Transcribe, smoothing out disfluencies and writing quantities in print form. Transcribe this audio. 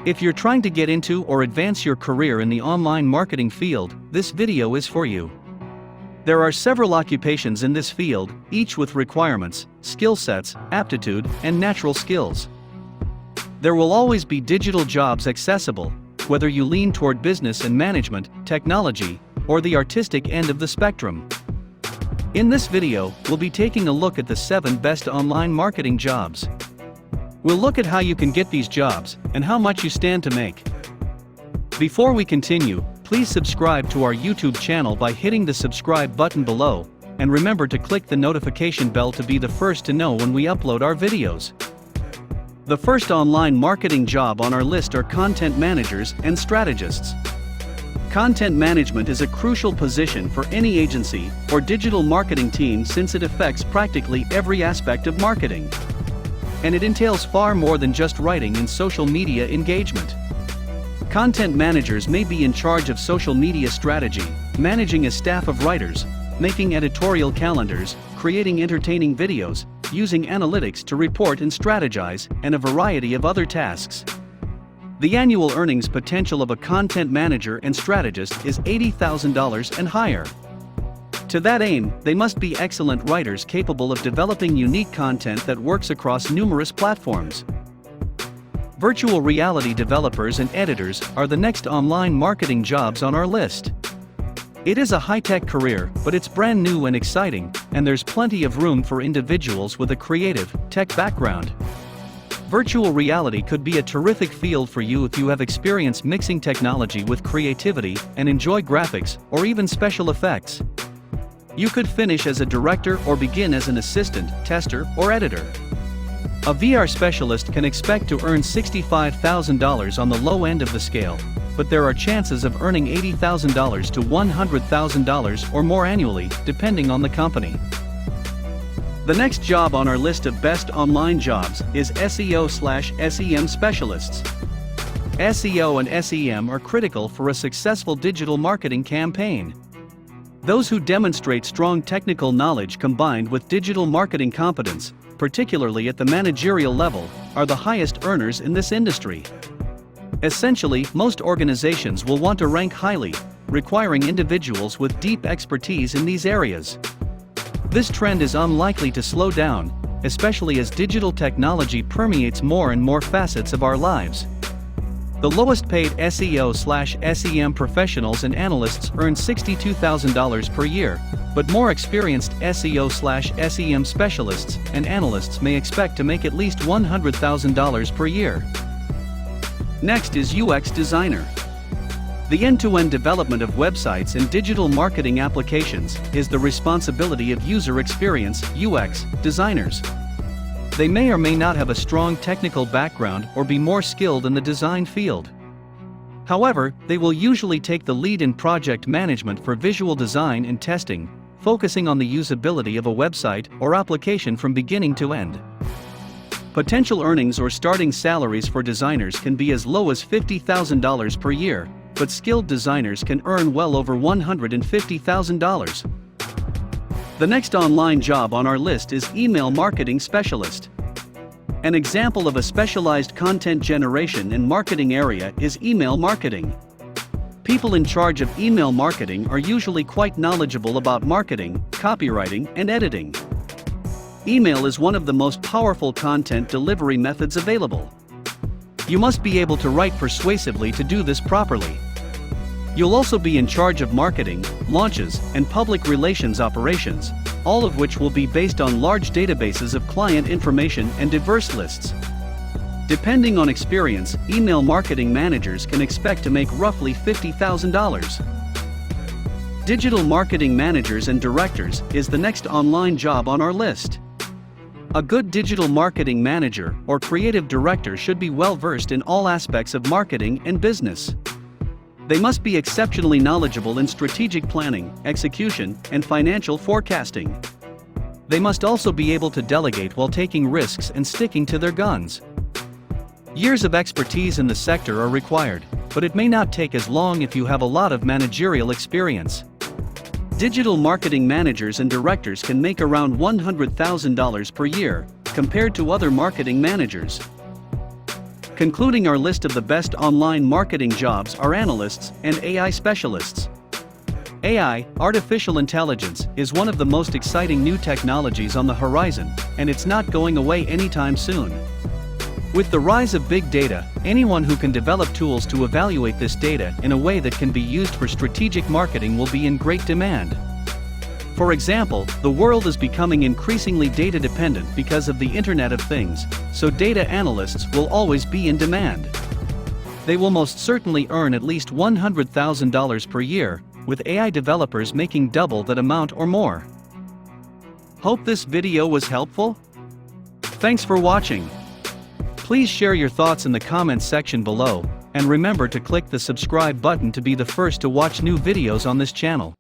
If you're trying to get into or advance your career in the online marketing field, this video is for you. There are several occupations in this field, each with requirements, skill sets, aptitude, and natural skills. There will always be digital jobs accessible, whether you lean toward business and management, technology, or the artistic end of the spectrum. In this video, we'll be taking a look at the 7 best online marketing jobs. We'll look at how you can get these jobs, and how much you stand to make. Before we continue, please subscribe to our YouTube channel by hitting the subscribe button below, and remember to click the notification bell to be the first to know when we upload our videos. The first online marketing job on our list are content managers and strategists. Content management is a crucial position for any agency or digital marketing team since it affects practically every aspect of marketing. And it entails far more than just writing and social media engagement. Content managers may be in charge of social media strategy, managing a staff of writers, making editorial calendars, creating entertaining videos, using analytics to report and strategize, and a variety of other tasks. The annual earnings potential of a content manager and strategist is $80,000 and higher. To that aim, they must be excellent writers capable of developing unique content that works across numerous platforms. Virtual reality developers and editors are the next online marketing jobs on our list. It is a high-tech career, but it's brand new and exciting, and there's plenty of room for individuals with a creative, tech background. Virtual reality could be a terrific field for you if you have experience mixing technology with creativity and enjoy graphics or even special effects. You could finish as a director or begin as an assistant, tester, or editor. A VR specialist can expect to earn $65,000 on the low end of the scale, but there are chances of earning $80,000 to $100,000 or more annually, depending on the company. The next job on our list of best online jobs is SEO/SEM Specialists. SEO and SEM are critical for a successful digital marketing campaign. Those who demonstrate strong technical knowledge combined with digital marketing competence, particularly at the managerial level, are the highest earners in this industry. Essentially, most organizations will want to rank highly, requiring individuals with deep expertise in these areas. This trend is unlikely to slow down, especially as digital technology permeates more and more facets of our lives. The lowest paid SEO/SEM professionals and analysts earn $62,000 per year, but more experienced SEO/SEM specialists and analysts may expect to make at least $100,000 per year. Next is UX designer. The end-to-end development of websites and digital marketing applications is the responsibility of user experience (UX) designers. They may or may not have a strong technical background or be more skilled in the design field. However, they will usually take the lead in project management for visual design and testing, focusing on the usability of a website or application from beginning to end. Potential earnings or starting salaries for designers can be as low as $50,000 per year, but skilled designers can earn well over $150,000. The next online job on our list is email marketing specialist. An example of a specialized content generation and marketing area is email marketing. People in charge of email marketing are usually quite knowledgeable about marketing, copywriting, and editing. Email is one of the most powerful content delivery methods available. You must be able to write persuasively to do this properly. You'll also be in charge of marketing, launches, and public relations operations, all of which will be based on large databases of client information and diverse lists. Depending on experience, email marketing managers can expect to make roughly $50,000. Digital marketing managers and directors is the next online job on our list. A good digital marketing manager or creative director should be well versed in all aspects of marketing and business. They must be exceptionally knowledgeable in strategic planning, execution, and financial forecasting. They must also be able to delegate while taking risks and sticking to their guns. Years of expertise in the sector are required, but it may not take as long if you have a lot of managerial experience. Digital marketing managers and directors can make around $100,000 per year, compared to other marketing managers. Concluding our list of the best online marketing jobs are analysts and AI specialists. AI, artificial intelligence, is one of the most exciting new technologies on the horizon, and it's not going away anytime soon. With the rise of big data, anyone who can develop tools to evaluate this data in a way that can be used for strategic marketing will be in great demand. For example, the world is becoming increasingly data dependent because of the Internet of Things, so data analysts will always be in demand. They will most certainly earn at least $100,000 per year, with AI developers making double that amount or more. Hope this video was helpful? Thanks for watching. Please share your thoughts in the comments section below, and remember to click the subscribe button to be the first to watch new videos on this channel.